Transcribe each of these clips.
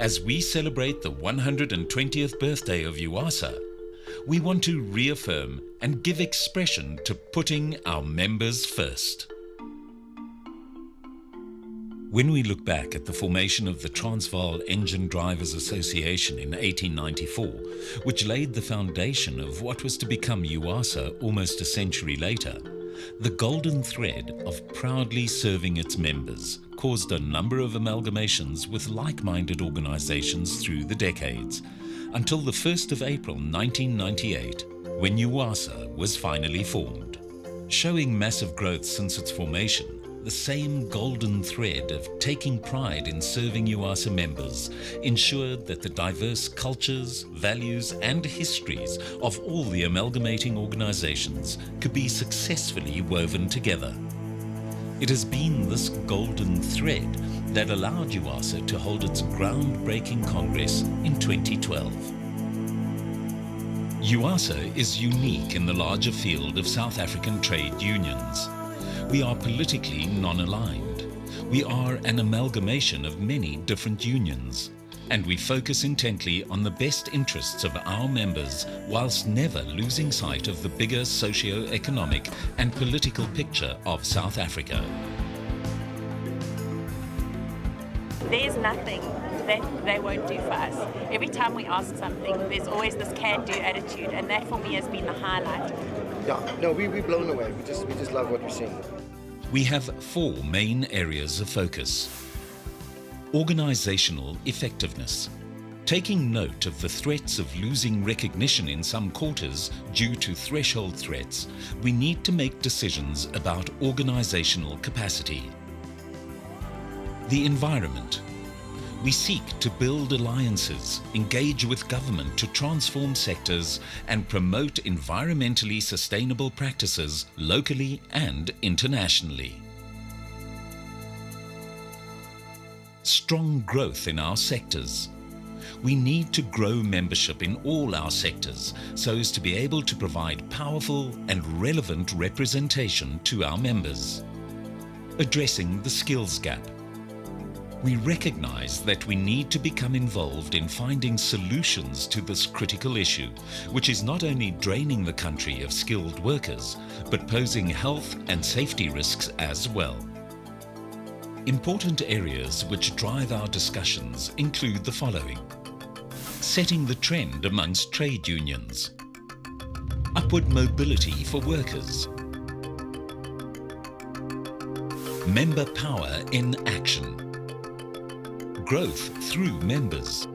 As we celebrate the 120th birthday of Uasa, we want to reaffirm and give expression to putting our members first. When we look back at the formation of the Transvaal Engine Drivers Association in 1894, which laid the foundation of what was to become Uasa almost a century later, the golden thread of proudly serving its members caused a number of amalgamations with like-minded organizations through the decades, until the 1st of April 1998, when Uasa was finally formed. Showing massive growth since its formation, the same golden thread of taking pride in serving Uasa members ensured that the diverse cultures, values and histories of all the amalgamating organizations could be successfully woven together. It has been this golden thread that allowed Uasa to hold its groundbreaking Congress in 2012. Uasa is unique in the larger field of South African trade unions. We are politically non-aligned. We are an amalgamation of many different unions, and we focus intently on the best interests of our members whilst never losing sight of the bigger socio-economic and political picture of South Africa. There's nothing that they won't do for us. Every time we ask something, there's always this can-do attitude, and that for me has been the highlight. Yeah, no, we're blown away. We just love what we're seeing. We have 4 main areas of focus. Organizational effectiveness. Taking note of the threats of losing recognition in some quarters due to threshold threats, we need to make decisions about organizational capacity. The environment. We seek to build alliances, engage with government to transform sectors, and promote environmentally sustainable practices locally and internationally. Strong growth in our sectors. We need to grow membership in all our sectors so as to be able to provide powerful and relevant representation to our members. Addressing the skills gap. We recognize that we need to become involved in finding solutions to this critical issue, which is not only draining the country of skilled workers, but posing health and safety risks as well. Important areas which drive our discussions include the following: setting the trend amongst trade unions, upward mobility for workers, member power in action, growth through members,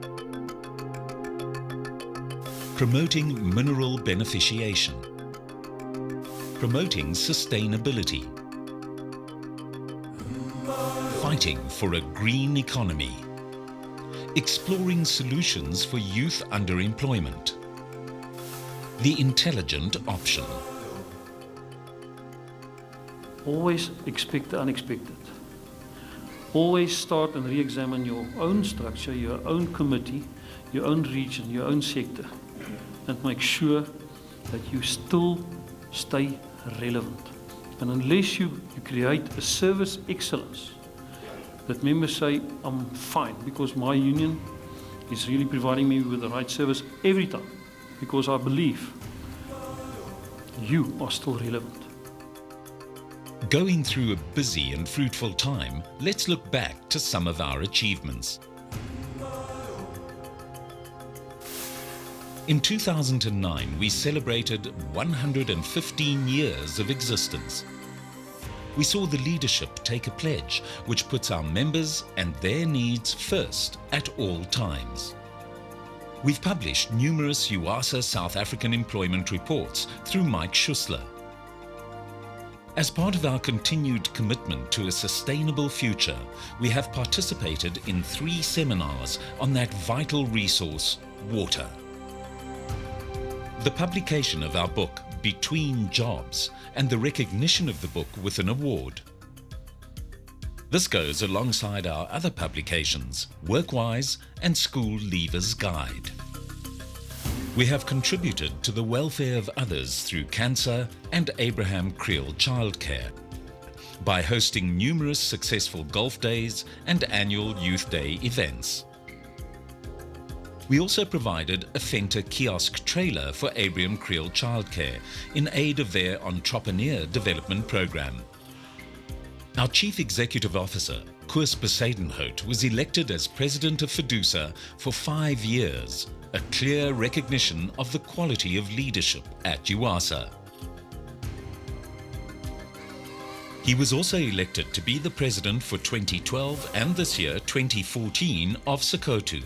promoting mineral beneficiation, promoting sustainability, fighting for a green economy, exploring solutions for youth underemployment, the intelligent option. Always expect the unexpected. Always start and re-examine your own structure, your own committee, your own region, your own sector, and make sure that you still stay relevant. And unless you create a service excellence, that members say, I'm fine because my union is really providing me with the right service every time, because I believe you are still relevant. Going through a busy and fruitful time, let's look back to some of our achievements. In 2009, we celebrated 115 years of existence. We saw the leadership take a pledge which puts our members and their needs first at all times. We've published numerous Uasa South African employment reports through Mike Schussler. As part of our continued commitment to a sustainable future, we have participated in 3 seminars on that vital resource, water. The publication of our book, Between Jobs, and the recognition of the book with an award. This goes alongside our other publications, Workwise and School Leavers Guide. We have contributed to the welfare of others through cancer and Abraham Creel childcare, by hosting numerous successful golf days and annual Youth Day events. We also provided a Fenta kiosk trailer for Abraham Creel Childcare in aid of their entrepreneur development program. Our Chief Executive Officer, Koos Besadenhout, was elected as President of Fidusa for 5 years, a clear recognition of the quality of leadership at Uasa. He was also elected to be the President for 2012 and this year 2014 of Sokoto.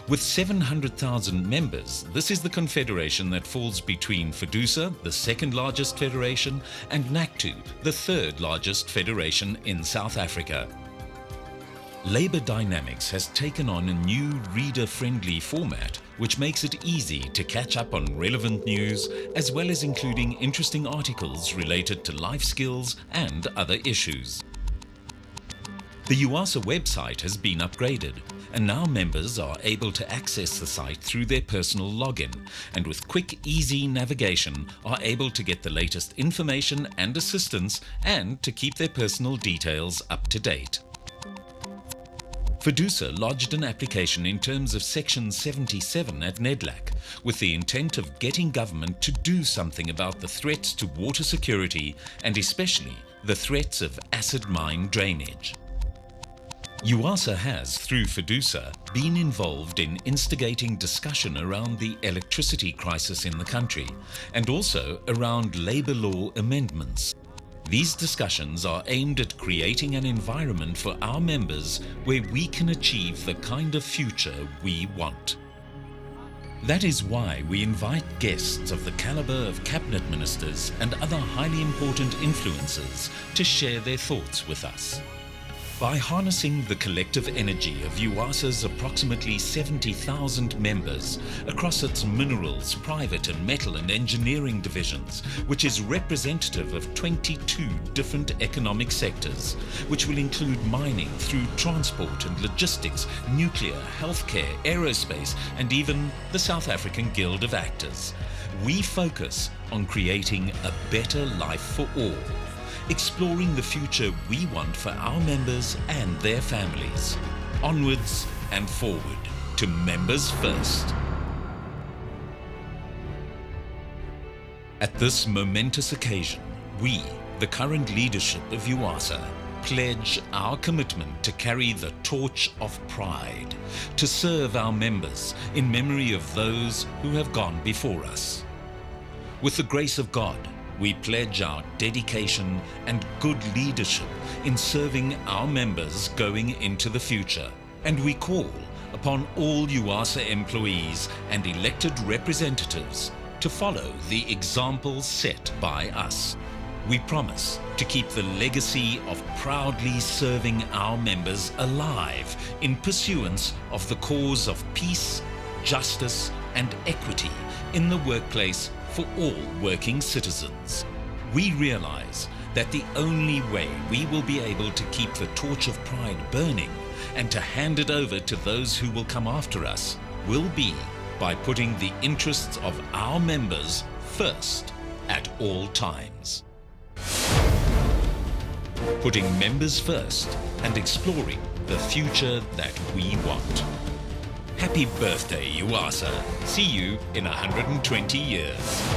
With 700,000 members, this is the confederation that falls between Fidusa, the second largest federation, and NACTU, the third largest federation in South Africa. Labour Dynamics has taken on a new reader-friendly format which makes it easy to catch up on relevant news, as well as including interesting articles related to life skills and other issues. The Uasa website has been upgraded, and now members are able to access the site through their personal login, and with quick, easy navigation are able to get the latest information and assistance, and to keep their personal details up to date. Fidusa lodged an application in terms of Section 77 at NEDLAC with the intent of getting government to do something about the threats to water security and especially the threats of acid mine drainage. Uasa has, through Fidusa, been involved in instigating discussion around the electricity crisis in the country and also around labour law amendments. These discussions are aimed at creating an environment for our members where we can achieve the kind of future we want. That is why we invite guests of the caliber of cabinet ministers and other highly important influencers to share their thoughts with us. By harnessing the collective energy of Uasa's approximately 70,000 members across its minerals, private and metal and engineering divisions, which is representative of 22 different economic sectors, which will include mining through transport and logistics, nuclear, healthcare, aerospace, and even the South African Guild of Actors, we focus on creating a better life for all, exploring the future we want for our members and their families. Onwards and forward to Members First. At this momentous occasion, we, the current leadership of Uasa, pledge our commitment to carry the torch of pride, to serve our members in memory of those who have gone before us. With the grace of God, we pledge our dedication and good leadership in serving our members going into the future. And we call upon all Uasa employees and elected representatives to follow the example set by us. We promise to keep the legacy of proudly serving our members alive in pursuance of the cause of peace, justice, and equity in the workplace for all working citizens. We realize that the only way we will be able to keep the torch of pride burning and to hand it over to those who will come after us will be by putting the interests of our members first at all times. Putting members first and exploring the future that we want. Happy birthday, Uasa. See you in 120 years.